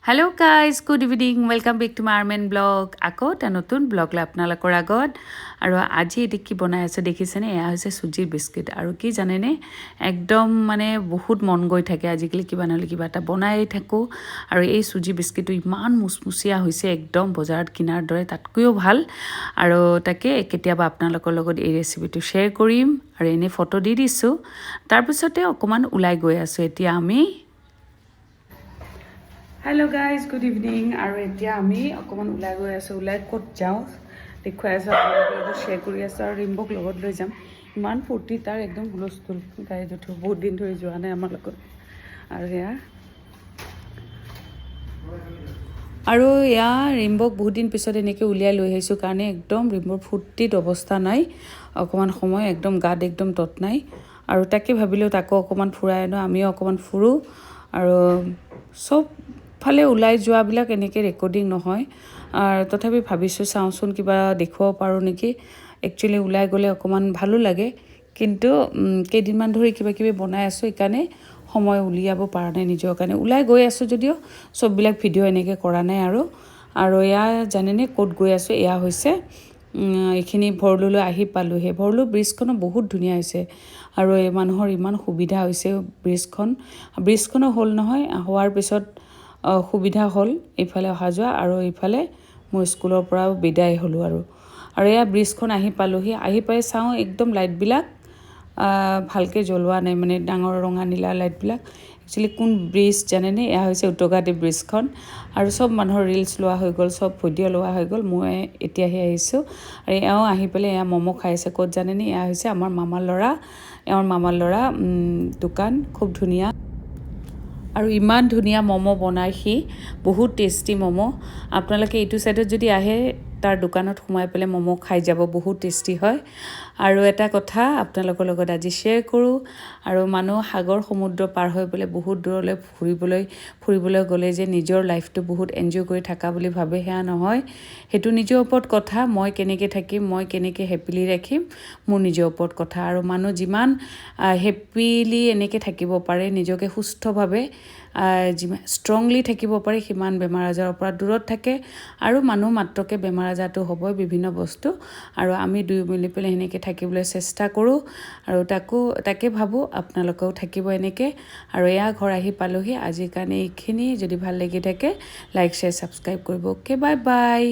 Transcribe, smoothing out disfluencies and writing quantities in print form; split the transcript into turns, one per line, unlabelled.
hello' guys good evening welcome back to my আৰ্মেন blog আকৌ এটা নতুন ব্লগ লৈ আপোনালোকৰ আগত আৰু আজি এটি কি বনাই আছে দেখিছেনে এয়া হৈছে চুজিৰ বিস্কিট আৰু কি জানেনে একদম মানে বহুত মন গৈ থাকে আজিকালি কিবা নহ'লে কিবা এটা বনাই থাকোঁ আৰু এই চুজি বিস্কিটটো ইমান মুচমুচীয়া হৈছে একদম বজাৰত কিনাৰ দৰে তাতকৈও ভাল আৰু তাকে কেতিয়াবা আপোনালোকৰ লগত এই ৰেচিপিটো শ্বেয়াৰ কৰিম আৰু এনেই ফটো দি দিছোঁ তাৰপিছতে অকণমান ওলাই গৈ আছোঁ এতিয়া আমি হেল্ল' গাইজ গুড ইভিনিং আৰু এতিয়া আমি অকণমান ওলাই গৈ আছোঁ ওলাই ক'ত যাওঁ দেখুৱাই আছোঁ আপোনালোকৰ লগত শ্বেয়াৰ কৰি আছোঁ আৰু ৰিম্বক লগত লৈ যাম ইমান ফূৰ্তি তাৰ একদম হুলস্থুল গাড়ীত উঠো বহুত দিন ধৰি যোৱা নাই আমাৰ লগত আৰু এয়া ৰিম্বক বহুত দিন পিছত এনেকৈ উলিয়াই লৈ আহিছোঁ কাৰণে একদম ৰিম্বৰ ফূৰ্তিত অৱস্থা নাই অকণমান সময় একদম গাত একদম তত নাই আৰু তাকে ভাবিলোঁ তাকো অকণমান ফুৰাই আনো আমিও অকণমান ফুৰোঁ আৰু চব ফালে ওলাই যোৱাবিলাক এনেকৈ ৰেকৰ্ডিং নহয় আৰু তথাপি ভাবিছোঁ চাওঁচোন কিবা দেখুৱাব পাৰোঁ নেকি একচুৱেলি ওলাই গ'লে অকণমান ভালো লাগে কিন্তু কেইদিনমান ধৰি কিবা কিবি বনাই আছোঁ সেইকাৰণে সময় উলিয়াব পৰা নাই নিজৰ কাৰণে ওলাই গৈ আছোঁ যদিও চববিলাক ভিডিঅ' এনেকৈ কৰা নাই আৰু এয়া জানেনে ক'ত গৈ আছোঁ এয়া হৈছে এইখিনি ভৰলুলৈ আহি পালোঁহি ভৰলু ব্ৰিজখনো বহুত ধুনীয়া হৈছে আৰু এই মানুহৰ ইমান সুবিধা হৈছে ব্ৰিজখনো হ'ল নহয় হোৱাৰ পিছত সুবিধা হ'ল এইফালে অহা যোৱা আৰু এইফালে মোৰ স্কুলৰ পৰাও বিদায় হ'লোঁ আৰু এয়া ব্ৰিজখন আহি পালোঁহি আহি পাই চাওঁ একদম লাইটবিলাক ভালকৈ জ্বলোৱা নাই মানে ডাঙৰ ৰঙা নীলা লাইটবিলাক একচুৱেলি কোন ব্ৰিজ জানেনে এয়া হৈছে উত্তগাদী ব্ৰিজখন আৰু চব মানুহৰ ৰিলচ লোৱা হৈ গ'ল চব ভিডিঅ' লোৱা হৈ গ'ল মই এতিয়াহে আহিছোঁ আৰু এওঁ আহি পেলাই এয়া ম'ম' খাই আছে ক'ত জানেনে এয়া হৈছে আমাৰ মামাৰ ল'ৰা দোকান খুব ধুনীয়া আৰু ইমান ধুনীয়া ম'ম' বনায় সি বহুত টেষ্টি ম'ম' আপোনালোকে এইটো ছাইডত যদি আহে তাৰ দোকানত সোমাই পেলাই ম'ম' খাই যাব বহুত টেষ্টি হয় আৰু এটা কথা আপোনালোকৰ লগত আজি শ্বেয়াৰ কৰোঁ আৰু মানুহ সাগৰ সমুদ্ৰ পাৰ হৈ পেলাই বহুত দূৰলৈ ফুৰিবলৈ গ'লে যে নিজৰ লাইফটো বহুত এনজয় কৰি থকা বুলি ভাবে সেয়া নহয় সেইটো নিজৰ ওপৰত কথা মই কেনেকৈ থাকিম মই কেনেকৈ হেপিলি ৰাখিম মোৰ নিজৰ ওপৰত কথা আৰু মানুহ যিমান হেপিলি এনেকৈ থাকিব পাৰে নিজকে সুস্থভাৱে যিমান ষ্ট্ৰংলি থাকিব পাৰে সিমান বেমাৰ আজাৰৰ পৰা দূৰত থাকে আৰু মানুহ মাত্ৰকে বেমাৰ আজাৰটো হ'বই বিভিন্ন বস্তু আৰু আমি দুই মিলি পেলাই সেনেকৈ থাকিবলৈ চেষ্টা কৰোঁ আৰু তাকে ভাবোঁ আপোনালোকেও থাকিব এনেকৈ আৰু এয়া ঘৰ আহি পালোঁহি আজিৰ কাৰণে এইখিনি যদি ভাল লাগি থাকে লাইক শ্বেয়াৰ ছাবস্ক্ৰাইব কৰিব অ'কে বাই বাই